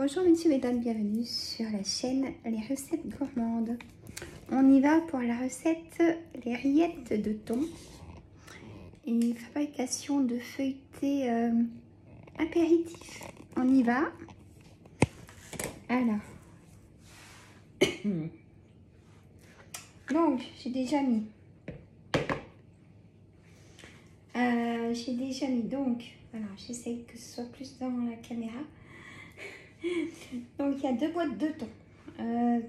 Bonjour messieurs, mesdames, bienvenue sur la chaîne Les Recettes Gourmandes. On y va pour la recette les rillettes de thon et fabrication de feuilletés apéritifs. On y va. Alors, donc j'ai déjà mis donc, alors j'essaye que ce soit plus dans la caméra. Donc il y a 2 boîtes de thon.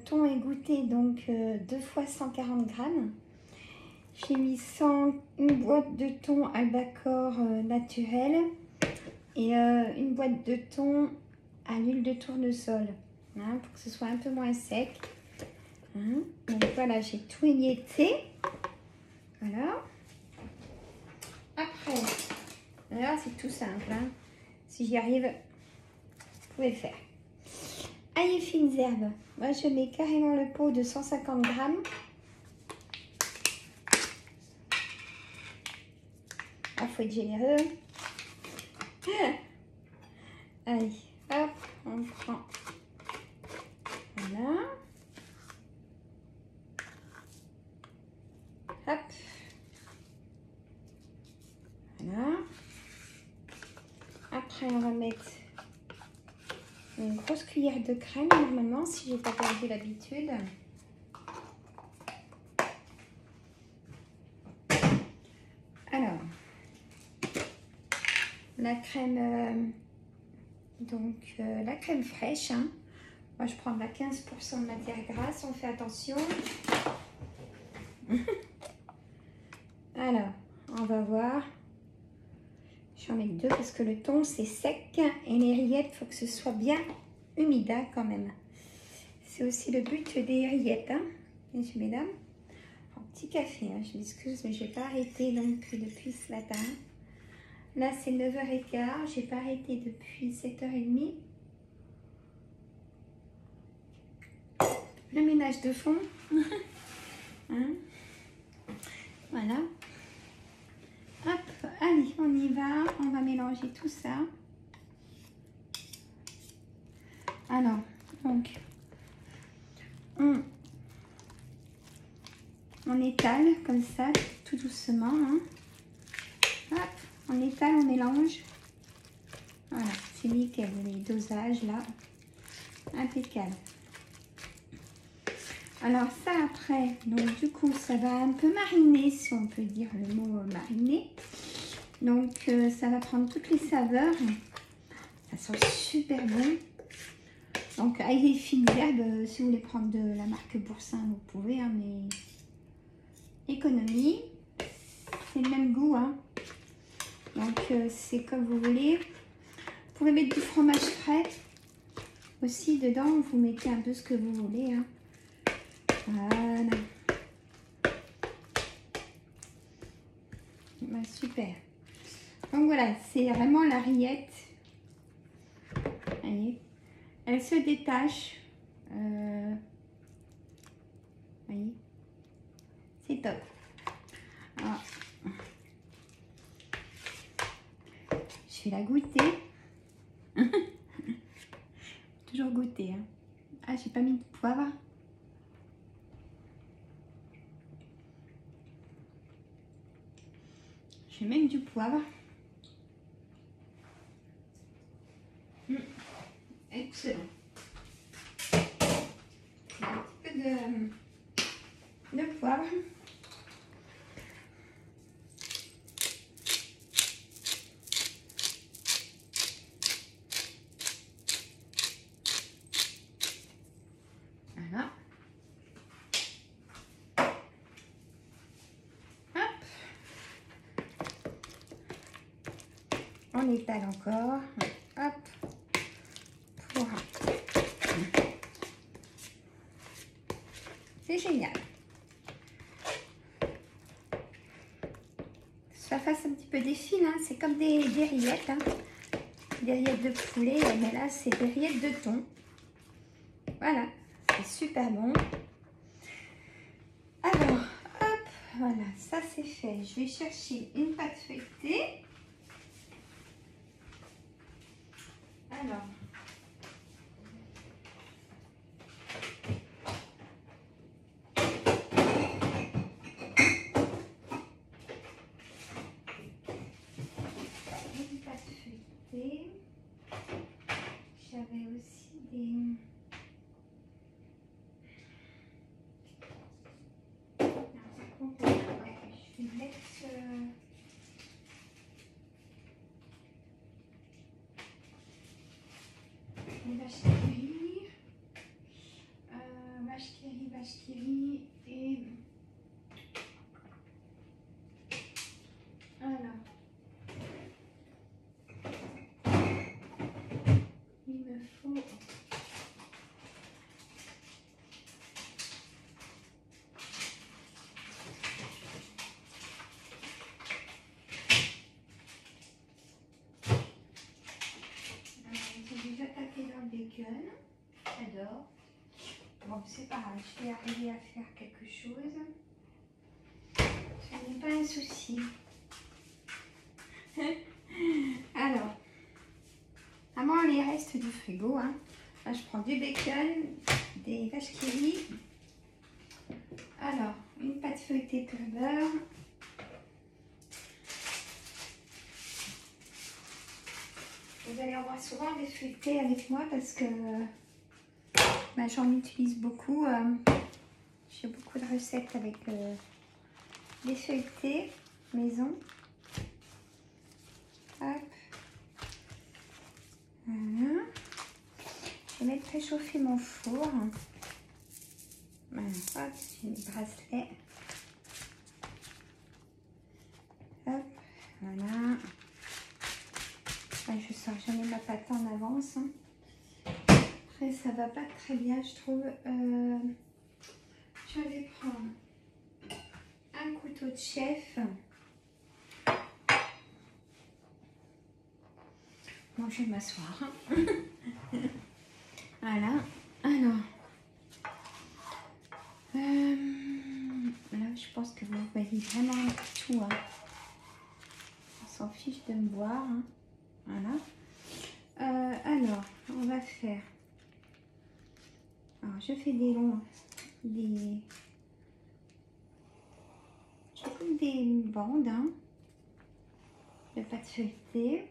Thon égoutté, donc 2 fois 140 grammes. J'ai mis une boîte de thon albacore naturel et une boîte de thon à l'huile de tournesol, hein, pour que ce soit un peu moins sec. Hein. Donc voilà, j'ai tout émietté. Voilà. Après, là c'est tout simple. Hein. Si j'y arrive, vous pouvez le faire. Ail et fines herbes. Moi, je mets carrément le pot de 150 grammes. Il faut être généreux. Allez, hop, on prend. Voilà. Hop. Voilà. Après, on va mettre une grosse cuillère de crème, normalement, si j'ai pas perdu l'habitude. Alors, la crème, la crème fraîche. Hein. Moi, je prends 15% de matière grasse, on fait attention. Alors, on va voir. J'en mets 2 parce que le thon, c'est sec. Et les rillettes, il faut que ce soit bien humide hein, quand même. C'est aussi le but des rillettes, hein, messieurs, mesdames. Un petit café, hein, je m'excuse, mais je n'ai pas arrêté donc depuis ce matin. Là, c'est 9h15. Je n'ai pas arrêté depuis 7h30. Le ménage de fond. Hein. Voilà. Hop, allez, on y va. On va mélanger tout ça. Alors, donc, on étale comme ça, tout doucement. Hein. Hop, on étale, on mélange. Voilà, c'est nickel, les dosages là. Impeccable. Alors ça après, donc du coup ça va un peu mariner, si on peut dire le mot mariner. Donc ça va prendre toutes les saveurs. Ça sent super bon. Donc avec les fines herbes, si vous voulez prendre de la marque Boursin, vous pouvez, hein, mais économie. C'est le même goût. Hein. Donc c'est comme vous voulez. Vous pouvez mettre du fromage frais aussi dedans. Vous mettez un peu ce que vous voulez. Hein. Voilà. Ben, super. Donc voilà, c'est vraiment la rillette. Voyez, elle se détache. Voyez, c'est top. Alors, je vais la goûter. Toujours goûter. Hein. Ah, j'ai pas mis de poivre. Je mets même du poivre. Excellent. Un petit peu de poivre. Voilà. On étale encore. Hop. C'est génial. Ça fasse un petit peu des fils, hein. C'est comme des rillettes. Hein. Des rillettes de poulet, mais là c'est des rillettes de thon. Voilà, c'est super bon. Alors, hop, voilà, ça c'est fait. Je vais chercher une pâte feuilletée. Alors, vache qui rit. Vache qui rit. Et alors, il me faut j'ai déjà tapé dans le bacon. J'adore. Bon, c'est pas grave, je vais arriver à faire quelque chose. Ce n'est pas un souci. Alors, vraiment les restes du frigo. Hein. Là, je prends du bacon, des vaches qui rient. Alors, une pâte feuilletée pour beurre. Vous allez avoir souvent des feuilletés avec moi parce que bah, j'en utilise beaucoup. J'ai beaucoup de recettes avec des feuilletés maison. Hop. Voilà. Je vais mettre réchauffer mon four. Voilà. Hop, j'ai mes bracelets. Hop. Voilà. Ouais, je sors jamais ma pâte en avance. Hein. Après, ça va pas très bien, je trouve. Je vais prendre un couteau de chef. Bon, je vais m'asseoir. Hein. Voilà. Alors, là, je pense que vous voyez vraiment tout. Hein. On s'en fiche de me voir. Hein. Voilà. Alors, on va faire. Alors, je fais des longs, je coupe des bandes hein, de pâte feuilletée.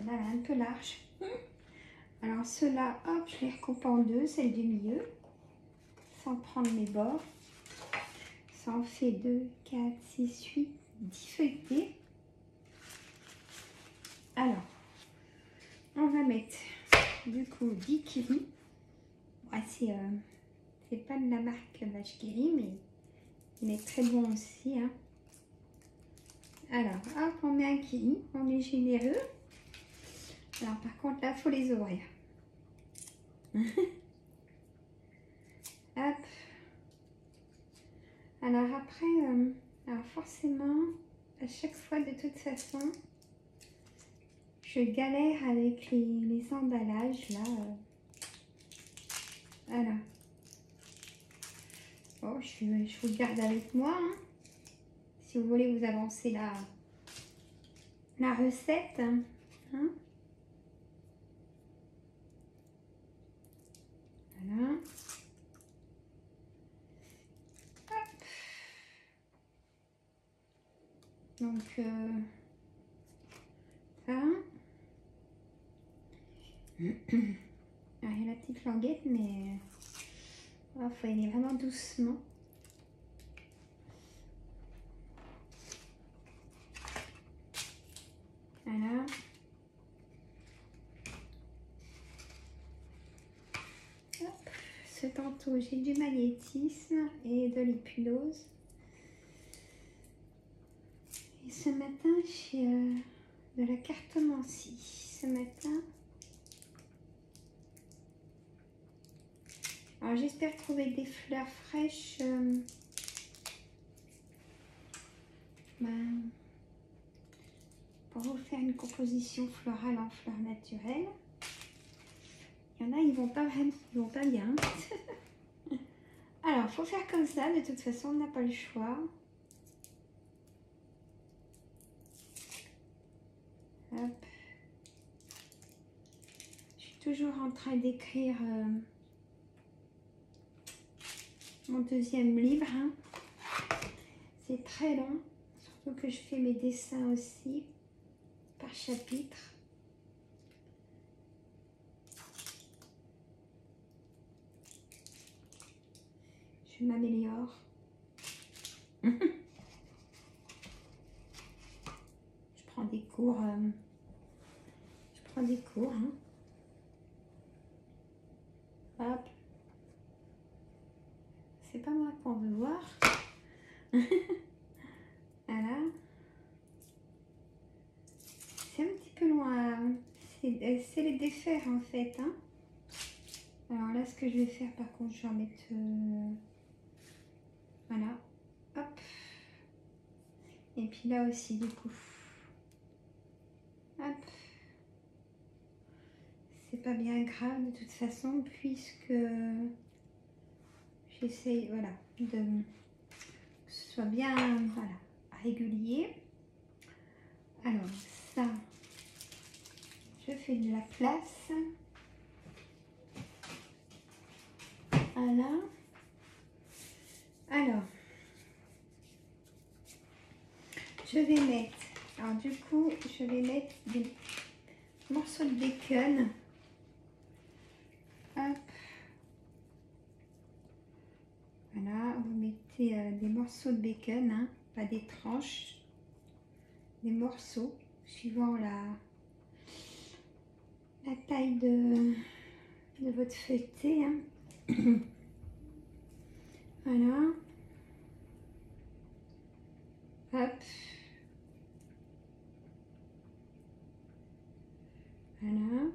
Là, un peu large. Alors, ceux-là, hop, je les recoupe en deux, celle du milieu, sans prendre mes bords. Ça en fait 2, 4, 6, 8, 10 feuilletés. Alors, on va mettre du coup 10 kiris. Ouais, c'est pas de la marque vache qui rit, mais il est très bon aussi. Hein. Alors, hop, on met un kiri, on est généreux. Alors, par contre, là, il faut les ouvrir. Hop. Alors, après, alors forcément, à chaque fois, de toute façon, je galère avec les emballages, là. Voilà. Bon, je vous garde avec moi. Hein. Si vous voulez vous avancer la recette. Hein. Voilà. Hop. Donc, ça. Ah, il y a la petite languette, mais il faut y aller vraiment doucement. Voilà. Hop. Ce tantôt, j'ai du magnétisme et de l'épulose. Et ce matin, j'ai de la cartomancie. Ce matin. Alors, j'espère trouver des fleurs fraîches. Pour vous faire une composition florale en fleurs naturelles. Il y en a, ils vont pas bien. Alors, il faut faire comme ça. De toute façon, on n'a pas le choix. Hop. Je suis toujours en train d'écrire mon deuxième livre. Hein. C'est très long. Surtout que je fais mes dessins aussi par chapitre. Je m'améliore. Je prends des cours déco. Hein. Hop. C'est pas moi qu'on veut voir. Voilà. C'est un petit peu loin. C'est les défaire en fait. Hein. Alors là, ce que je vais faire, par contre, je vais en mettre... voilà. Hop. Et puis là aussi, du coup. Hop. C'est pas bien grave de toute façon, puisque j'essaye, voilà, que ce soit bien, voilà, régulier. Alors, ça, je fais de la place. Voilà. Alors, je vais mettre, alors du coup, je vais mettre des morceaux de bacon. Hop. Voilà, vous mettez des morceaux de bacon, hein, pas des tranches, des morceaux, suivant la taille de votre feuilleté. Hein. Voilà. Hop. Voilà.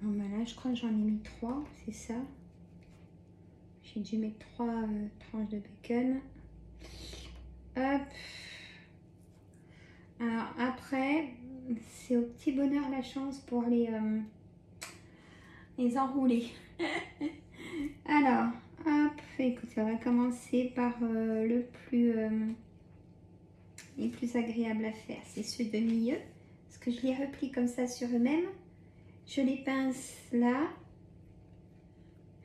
Bon, ben là, je crois que j'en ai mis 3, c'est ça. J'ai dû mettre 3 tranches de bacon. Hop. Alors après, c'est au petit bonheur la chance pour les enrouler. Alors, hop, écoutez, on va commencer par le plus agréable à faire. C'est ceux de milieu. Parce que je les replie comme ça sur eux-mêmes. Je les pince là.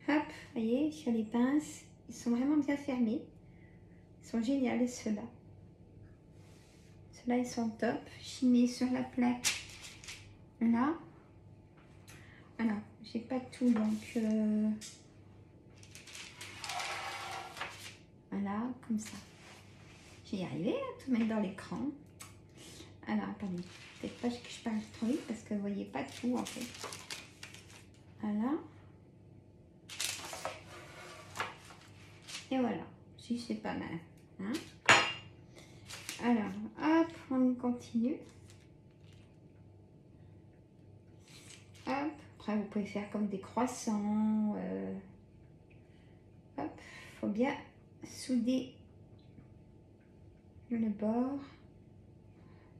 Hop, voyez, je les pince. Ils sont vraiment bien fermés. Ils sont géniaux ceux-là. Ceux-là, ils sont top. Je mets sur la plaque là. Alors, j'ai pas tout, donc voilà, comme ça. J'y arrivé à tout mettre dans l'écran. Alors, attendez, peut-être pas que je parle trop vite parce que vous voyez pas tout en fait. Voilà. Et voilà, si c'est pas mal. Hein. Alors, hop, on continue. Hop, après vous pouvez faire comme des croissants. Hop, faut bien souder le bord.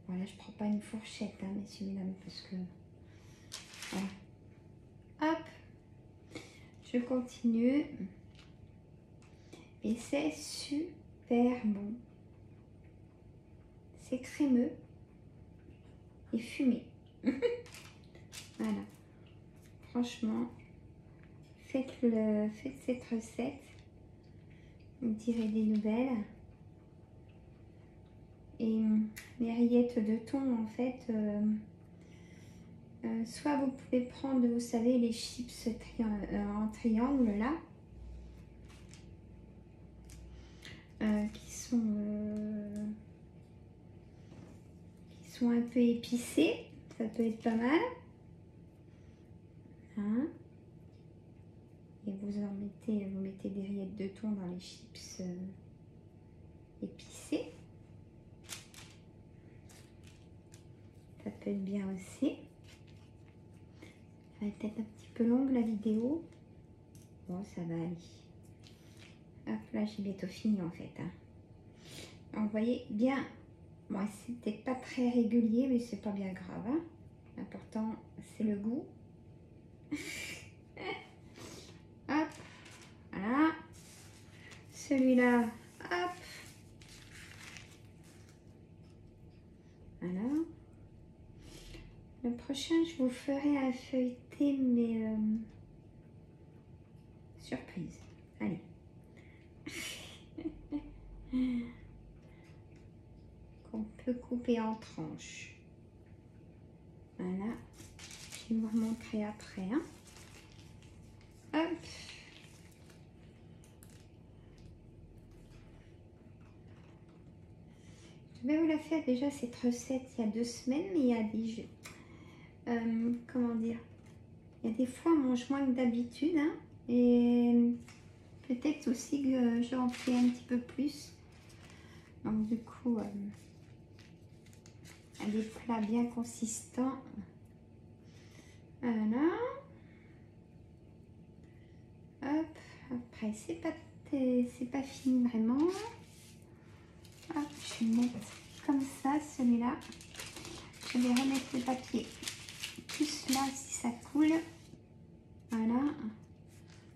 Voilà, je prends pas une fourchette, hein, messieurs, mesdames, parce que... Voilà. Hop, je continue. Et c'est super bon. C'est crémeux et fumé. Voilà. Franchement, faites cette recette. Vous me direz des nouvelles. Et les rillettes de thon, en fait, soit vous pouvez prendre, vous savez, les chips en triangle là, qui sont un peu épicés, ça peut être pas mal. Hein. Et vous mettez des rillettes de thon dans les chips épicés. Ça peut être bien aussi. Ça va être peut-être un petit peu longue la vidéo. Bon, ça va aller. Hop, là j'ai bientôt fini en fait. Hein. Donc, vous voyez bien, moi c'est peut-être pas très régulier, mais c'est pas bien grave. Hein. L'important c'est le goût. Hop, voilà. Celui-là, hop. Voilà. Le prochain, je vous ferai un feuilleté, mais surprise. Allez. Qu'on peut couper en tranches. Voilà. Je vais vous remontrer après. Hein. Hop. Je vais vous la déjà fait déjà cette recette il y a 2 semaines, mais il y a des jeux. Comment dire? Il y a des fois, on mange moins que d'habitude. Hein, et peut-être aussi que j'en fais un petit peu plus. Donc du coup, des plats bien consistants. Voilà. Hop, après, c'est pas fini vraiment. Hop, je vais mettre comme ça, celui-là. Je vais remettre le papier plus là si ça coule. Voilà.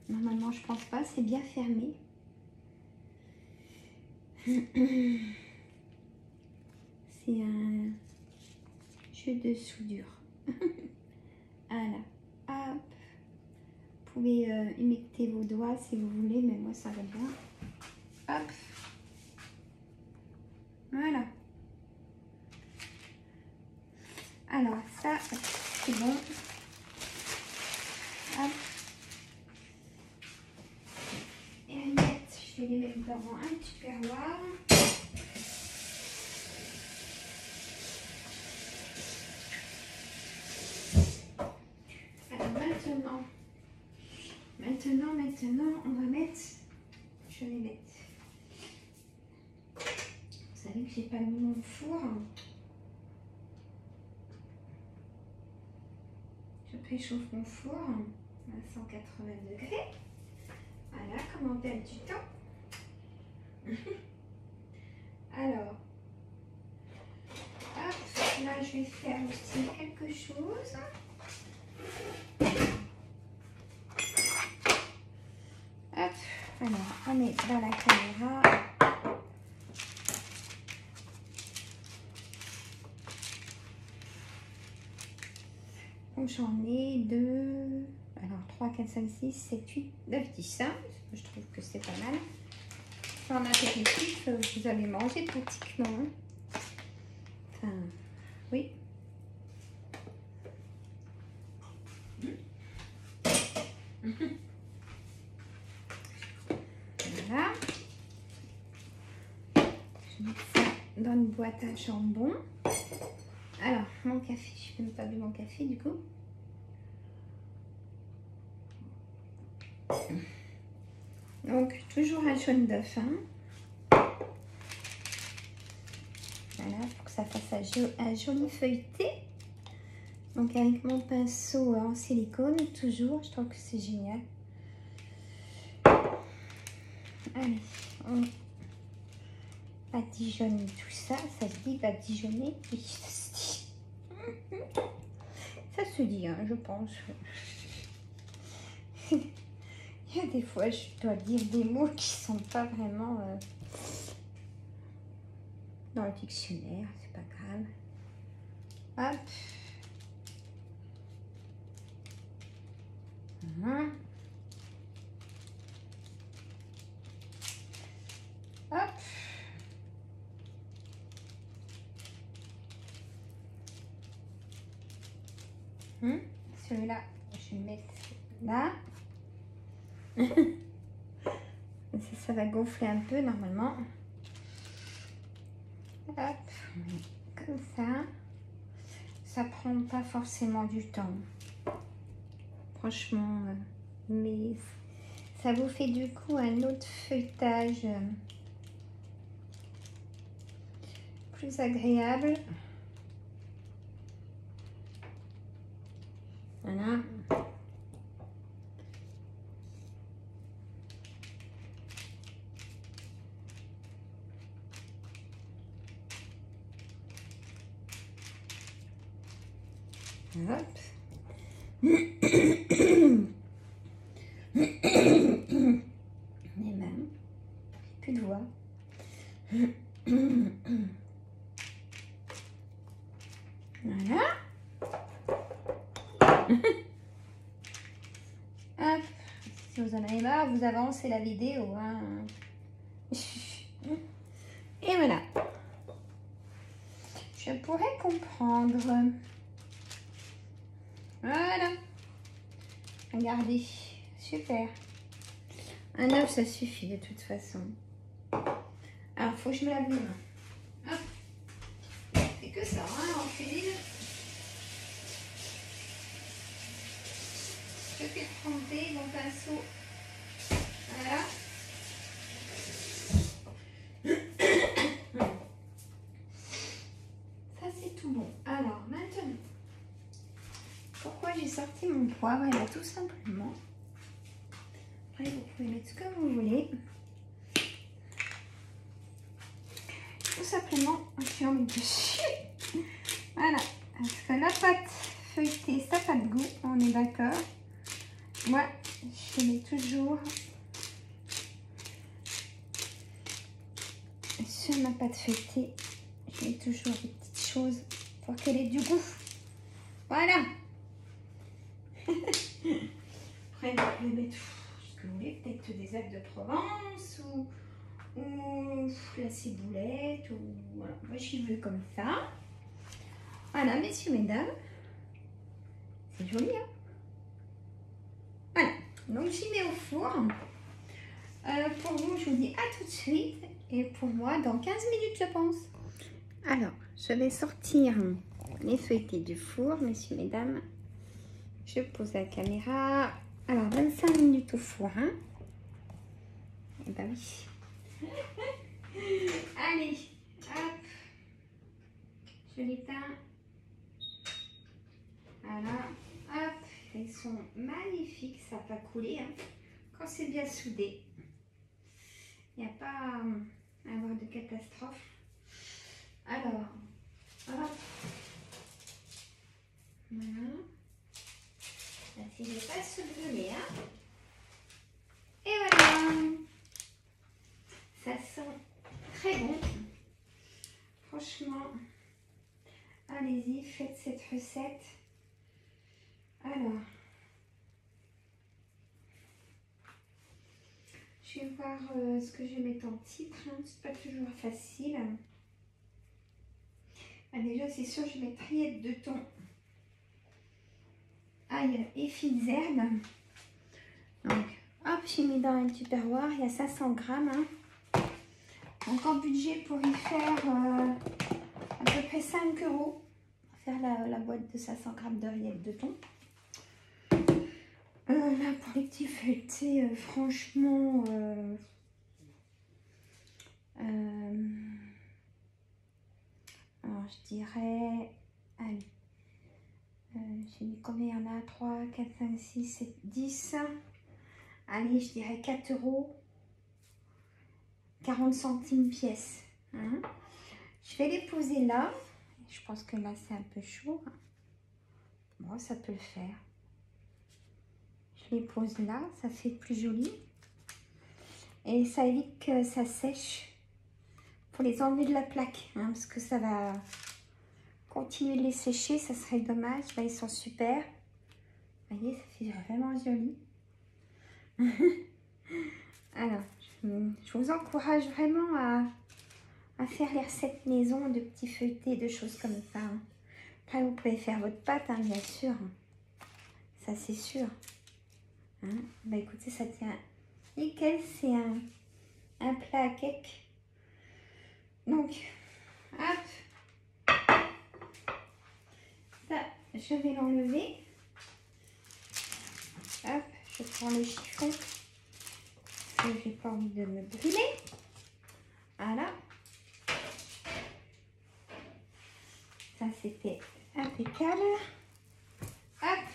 Normalement, je pense pas, c'est bien fermé. C'est un jeu de soudure. Voilà. Hop. Vous pouvez humecter vos doigts si vous voulez, mais moi ça va bien. Hop. Voilà. Alors ça, c'est bon. Hop. Et les miettes, je vais les mettre dans un petit perroir. Alors maintenant, on va mettre, je vais mettre. Vous savez que j'ai pas mis mon four. Je préchauffe mon four à 180 degrés. Voilà, comment perdre du temps. Alors, hop, là je vais faire aussi quelque chose. Hop, alors on est dans la caméra. Donc j'en ai 2, alors 3, 4, 5, 6, 7, 8, 9, 10. Hein. Je trouve que c'est pas mal. En apéritif, vous allez manger pratiquement. Hein. Enfin, oui. Voilà. Je mets ça dans une boîte à jambon. Alors, mon café, je n'ai même pas bu mon café du coup. Donc, toujours un jaune d'œuf. Hein. Voilà, pour que ça fasse un joli feuilleté. Donc, avec mon pinceau en silicone, toujours, je trouve que c'est génial. Allez, on badigeonne tout ça. Ça se dit badigeonner? Oui, ça se dit. Ça se dit, hein, je pense. Il y a des fois, je dois dire des mots qui sont pas vraiment dans le dictionnaire. C'est pas grave. Hop. Voilà. Hop. Celui-là, je vais le mettre là. Ça va gonfler un peu normalement. Hop, comme ça. Ça prend pas forcément du temps. Franchement, mais ça vous fait du coup un autre feuilletage plus agréable. Voilà. Hop. Mais même, plus de voix. Voilà. Hop. Si vous en avez marre, vous avancez la vidéo. Hein. Et voilà. Je pourrais comprendre. Voilà. Regardez. Super. Un œuf, ça suffit de toute façon. Alors, faut que je me lave les mains. Hop. cuisine. Je fais tremper mon pinceau. Voilà. Ça c'est tout bon. Alors maintenant, pourquoi j'ai sorti mon poivre? Et bien, tout simplement. Après vous pouvez mettre ce que vous voulez. Tout simplement, j'ai envie de chier. Voilà. Parce que la pâte feuilletée, ça n'a pas de goût, on est d'accord. Moi, je mets toujours sur ma pâte feuilletée, je mets toujours des petites choses pour qu'elle ait du goût. Voilà. Après, vous pouvez mettre ce que vous voulez, peut-être des herbes de Provence ou la ciboulette. Ou, voilà. Moi, j'y veux comme ça. Voilà, messieurs, mesdames. C'est joli, hein? Voilà. Donc, j'y mets au four. Pour vous, je vous dis à tout de suite. Et pour moi, dans 15 minutes, je pense. Alors, je vais sortir les feuilletés du four, messieurs, mesdames. Je pose la caméra. Alors, 25 minutes au four, hein. Eh ben oui. Allez, hop. Je l'éteins. Voilà, hop. Ils sont magnifiques, ça va pas couler, hein. Quand c'est bien soudé. Il n'y a pas à avoir de catastrophe. Alors, hop. Voilà. Là, si je pas se brûler, hein. Et voilà. Ça sent très bon. Franchement, allez-y, faites cette recette. Alors, je vais voir ce que je vais mettre en titre. Hein. C'est pas toujours facile. Ah, déjà, c'est sûr, je vais mettre rillettes de thon, ail et fines herbes. Donc, hop, j'ai mis dans un tupperware. Il y a 500 grammes. Hein. Donc, en budget pour y faire à peu près 5 €. Pour faire la boîte de 500 grammes de rillettes de thon. Là, pour les petits feuilletés, franchement, alors je dirais, allez, j'ai mis combien il y en a? 3, 4, 5, 6, 7, 10. Allez, je dirais 4 €, 40 centimes pièce. Hein. Je vais les poser là. Je pense que là, c'est un peu chaud. Bon, ça peut le faire. Je les pose là, ça fait plus joli. Et ça évite que ça sèche. Pour les enlever de la plaque, hein, parce que ça va continuer de les sécher, ça serait dommage. Là, ils sont super. Vous voyez, ça fait vraiment joli. Alors, je vous encourage vraiment à faire les recettes maison de petits feuilletés, de choses comme ça. Hein. Après, vous pouvez faire votre pâte, hein, bien sûr. Ça, c'est sûr. Hein? Bah écoutez, ça tient nickel, c'est un plat à cake. Donc, hop, ça, je vais l'enlever. Hop, je prends le chiffon, parce que j'ai pas envie de me brûler. Voilà. Ça, c'était impeccable. Hop,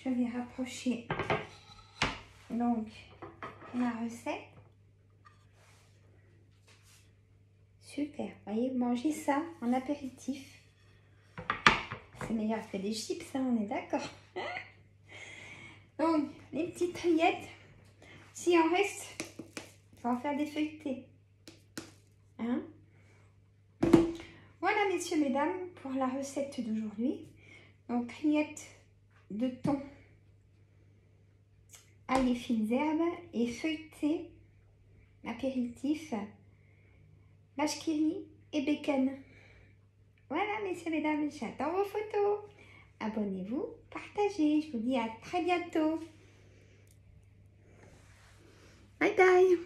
je vais rapprocher donc ma recette. Super, vous voyez, mangez ça en apéritif. C'est meilleur que des chips, hein, on est d'accord. Donc, les petites rillettes, s'il en reste, on va en faire des feuilletés. Hein? Voilà, messieurs, mesdames, pour la recette d'aujourd'hui. Donc, rillettes de thon, ail et fines herbes et feuilletés, apéritif, vache qui rit et bacon. Voilà, messieurs, mesdames, j'attends vos photos. Abonnez-vous, partagez. Je vous dis à très bientôt. Bye bye.